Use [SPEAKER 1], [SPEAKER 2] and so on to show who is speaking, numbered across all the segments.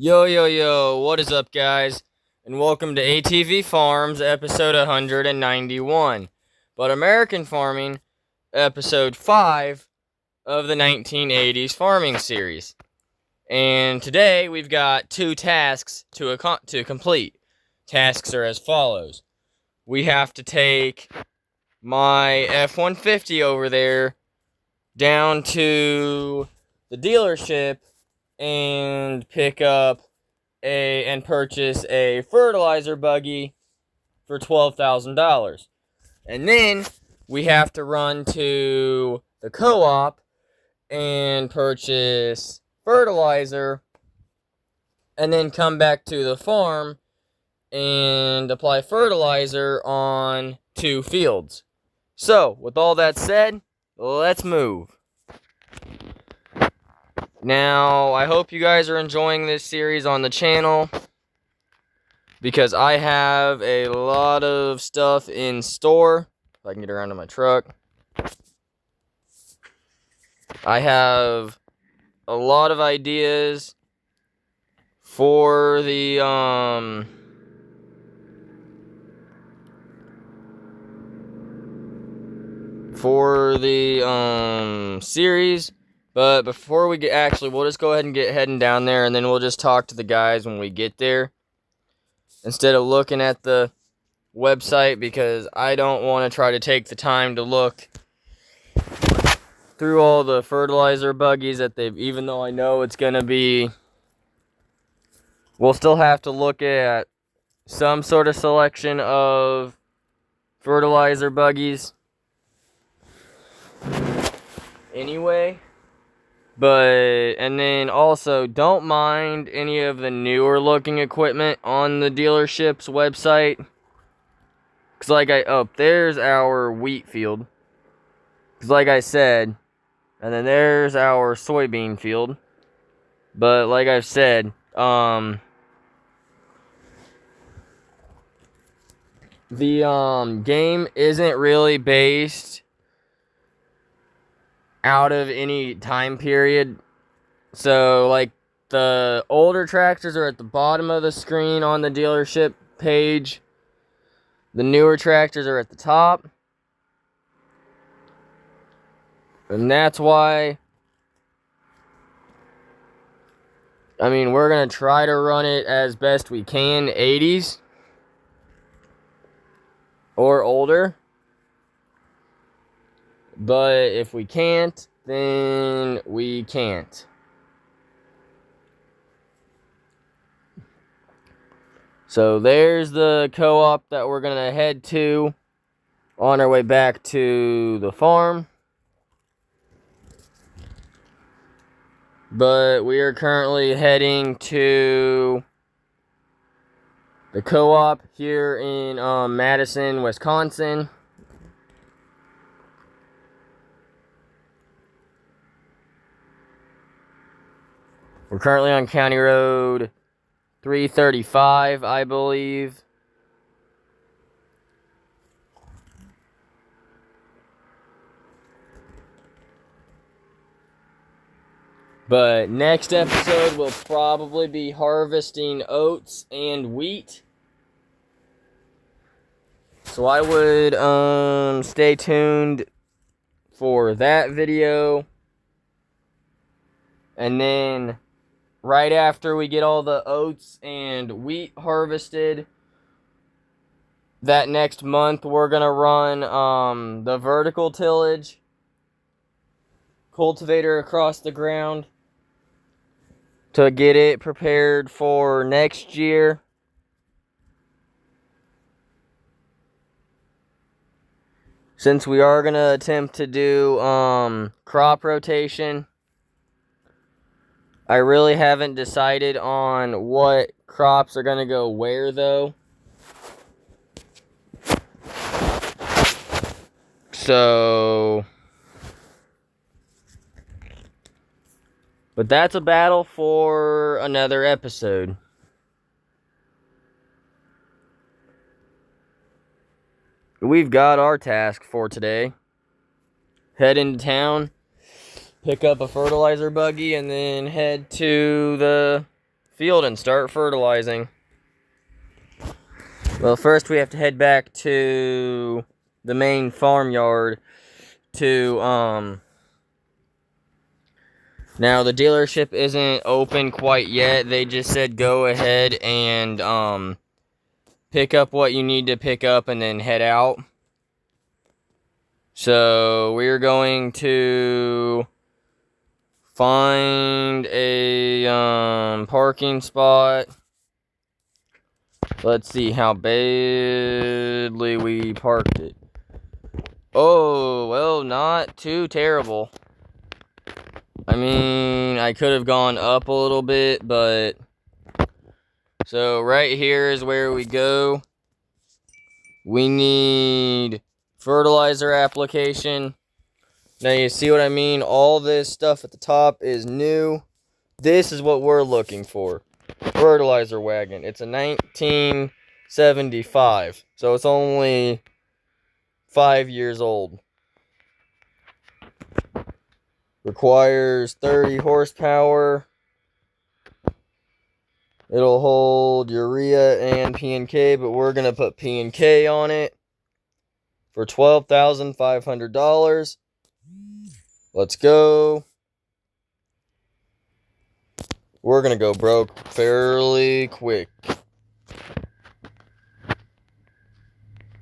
[SPEAKER 1] Yo, yo, yo, what is up, guys? And welcome to ATV Farms, episode 191. But American Farming, episode 5 of the 1980s farming series. And today we've got two tasks to complete. Tasks are as follows. We have to take my F-150 over there down to the dealership and pick up and purchase a fertilizer buggy for $12,000. And then we have to run to the co-op and purchase fertilizer and then come back to the farm and apply fertilizer on 2 fields. So, with all that said, let's move. Now, I hope you guys are enjoying this series on the channel, because I have a lot of stuff in store. If I can get around to my truck. I have a lot of ideas for the series. But before we get, we'll just go ahead and get heading down there, and then we'll just talk to the guys when we get there, instead of looking at the website, because I don't want to try to take the time to look through all the fertilizer buggies that they've, even though I know it's going to be, we'll still have to look at some sort of selection of fertilizer buggies anyway. But, and then also, don't mind any of the newer looking equipment on the dealership's website. Because there's our wheat field. Because like I said, and then there's our soybean field. But like I've said, the game isn't really based out of any time period. So, like, the older tractors are at the bottom of the screen on the dealership page. The newer tractors are at the top. And that's why, I mean, we're going to try to run it as best we can, 80s or older. But if we can't, then we can't. So there's the co-op that we're going to head to on our way back to the farm. But we are currently heading to the co-op here in Madison, Wisconsin. We're currently on County Road 335, I believe. But next episode will probably be harvesting oats and wheat. So I would stay tuned for that video. And then right after we get all the oats and wheat harvested, that next month we're going to run the vertical tillage cultivator across the ground to get it prepared for next year. Since we are going to attempt to do crop rotation, I really haven't decided on what crops are going to go where, though. So, but that's a battle for another episode. We've got our task for today. Head into town, pick up a fertilizer buggy, and then head to the field and start fertilizing. Well, first we have to head back to the main farmyard to, now the dealership isn't open quite yet. They just said go ahead and, pick up what you need to pick up and then head out. So we're going to find a parking spot. Let's see how badly we parked it. Oh, well, not too terrible. I mean, I could have gone up a little bit, but... So right here is where we go. We need fertilizer application. Now you see what I mean? All this stuff at the top is new. This is what we're looking for. Fertilizer wagon. It's a 1975. So it's only 5 years old. Requires 30 horsepower. It'll hold urea and P&K, but we're going to put P&K on it for $12,500. Let's go. We're going to go broke fairly quick.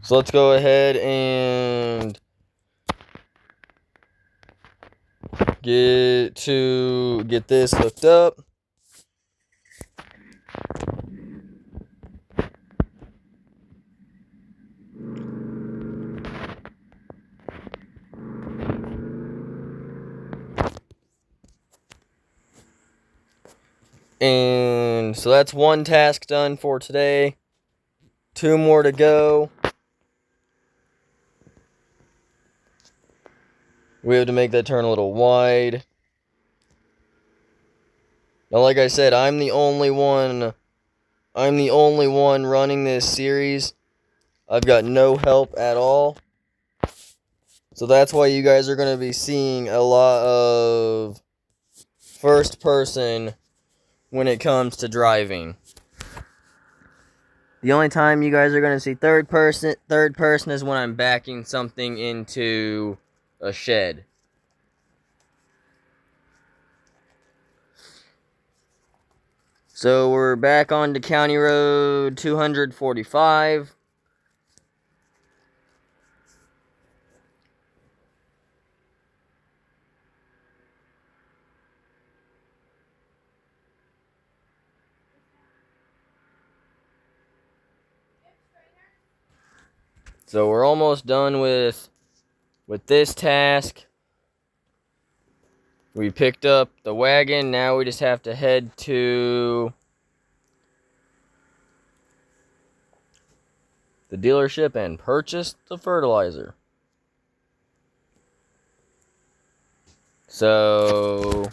[SPEAKER 1] So let's go ahead and get this hooked up. And so that's one task done for today. 2 more to go. We have to make that turn a little wide. Now, like I said, I'm the only one running this series. I've got no help at all. So that's why you guys are going to be seeing a lot of first person when it comes to driving. The only time you guys are going to see third person is when I'm backing something into a shed. So we're back onto County Road 245. So we're almost done with this task. We picked up the wagon. Now we just have to head to the dealership and purchase the fertilizer. So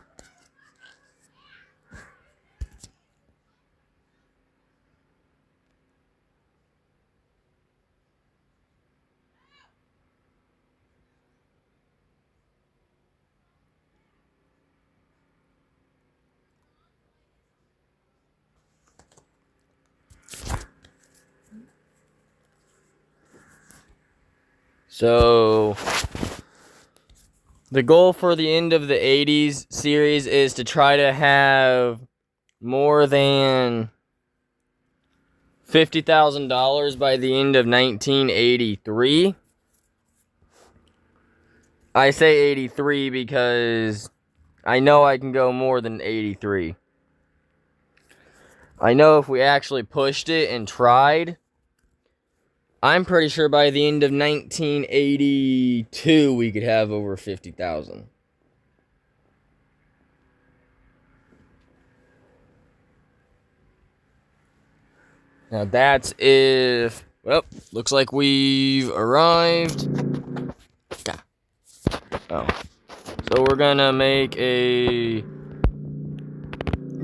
[SPEAKER 1] the goal for the end of the 80s series is to try to have more than $50,000 by the end of 1983. I say 83 because I know I can go more than 83. I know if we actually pushed it and tried, I'm pretty sure by the end of 1982 we could have over 50,000. Now that's if, well, looks like we've arrived. Oh. So we're gonna make a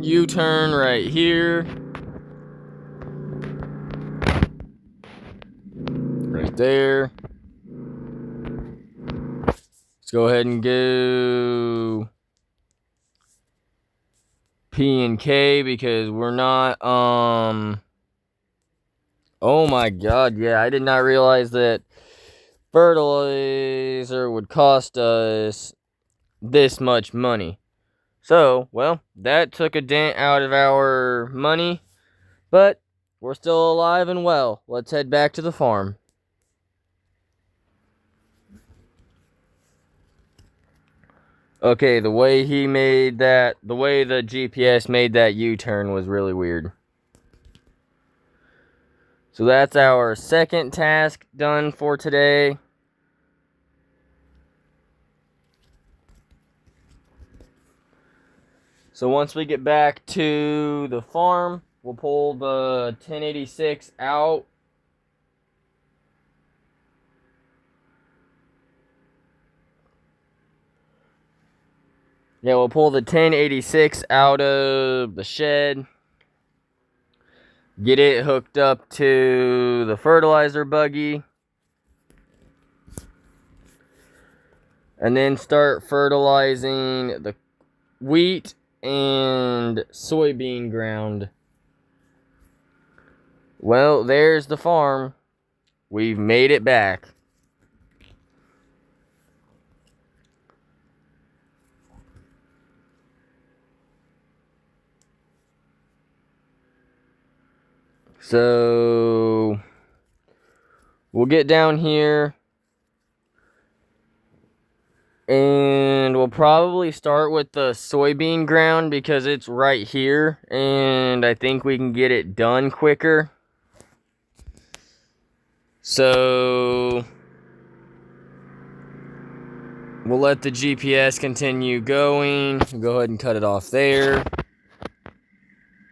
[SPEAKER 1] U-turn right here. Right there. Let's go ahead and go P and K because we're not, oh my god, yeah, I did not realize that fertilizer would cost us this much money. So, well, that took a dent out of our money, but we're still alive and well. Let's head back to the farm. Okay, the way the GPS made that U-turn was really weird. So that's our second task done for today. So once we get back to the farm, we'll pull the 1086 out. Yeah, we'll pull the 1086 out of the shed. Get it hooked up to the fertilizer buggy. And then start fertilizing the wheat and soybean ground. Well, there's the farm. We've made it back. So we'll get down here and we'll probably start with the soybean ground because it's right here and I think we can get it done quicker. So we'll let the GPS continue going. Go ahead and cut it off there.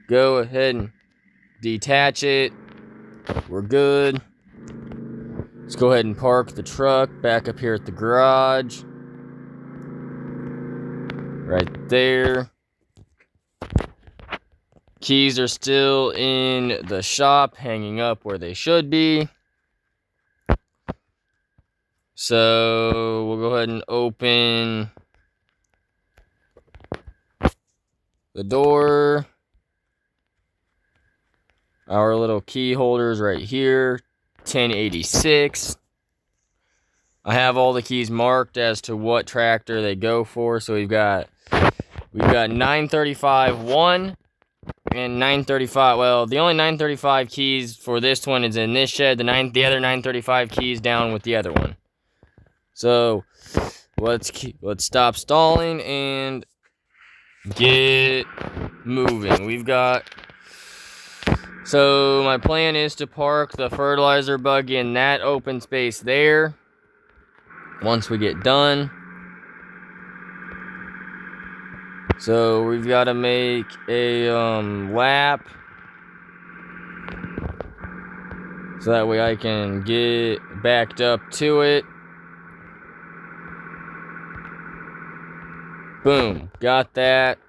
[SPEAKER 1] Go ahead and detach it. We're good. Let's go ahead and park the truck back up here at the garage. Right there. Keys are still in the shop, hanging up where they should be. So we'll go ahead and open the door. Our little key holders right here, 1086. I have all the keys marked as to what tractor they go for. So we've got 935-1 and 935. Well, the only 935 keys for this one is in this shed. The other 935 keys down with the other one. So let's stop stalling and get moving. So my plan is to park the fertilizer buggy in that open space there. Once we get done. So we've got to make a lap. So that way I can get backed up to it. Boom, got that.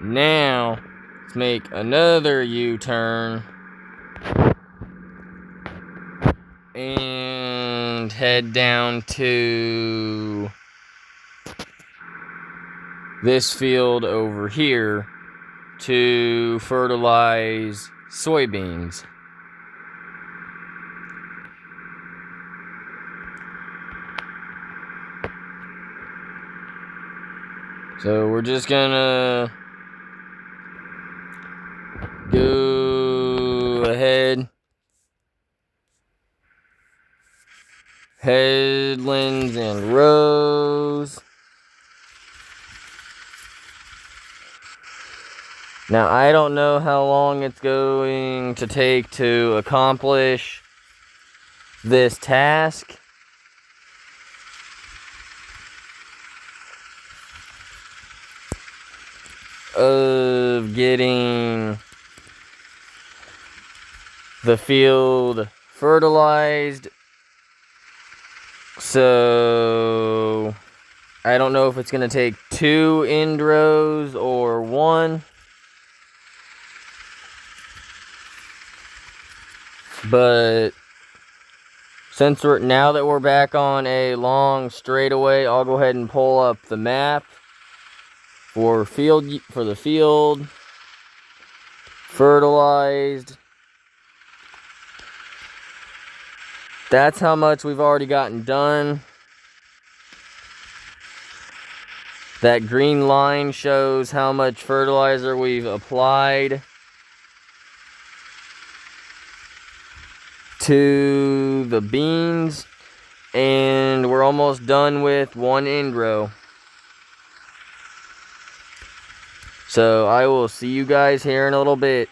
[SPEAKER 1] Now, let's make another U-turn. And head down to this field over here to fertilize soybeans. So we're just gonna go ahead, headlands and rows. Now I don't know how long it's going to take to accomplish this task. Of getting the field fertilized. So I don't know if it's going to take 2 end rows or 1. But since now that we're back on a long straightaway, I'll go ahead and pull up the map for the field, fertilized. That's how much we've already gotten done. That green line shows how much fertilizer we've applied to the beans, and we're almost done with one end row. So I will see you guys here in a little bit.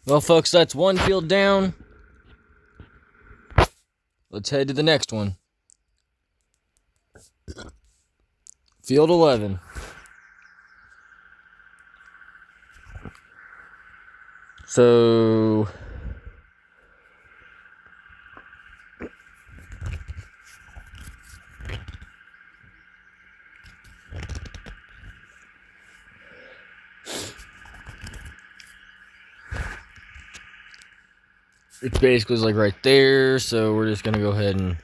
[SPEAKER 1] Well, folks, that's one field down. Let's head to the next one. Field 11. So it's basically like right there, so we're just gonna go ahead and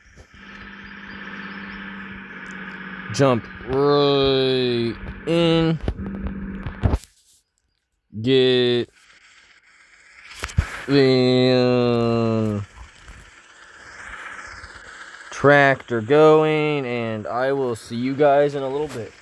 [SPEAKER 1] jump right in. Get the tractor going, and I will see you guys in a little bit.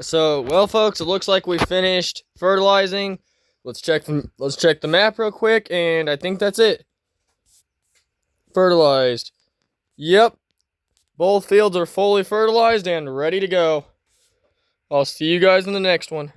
[SPEAKER 1] So well, folks, it looks like we finished fertilizing. Let's check the map real quick, and I think that's it. Fertilized. Yep, both fields are fully fertilized and ready to go. I'll see you guys in the next one.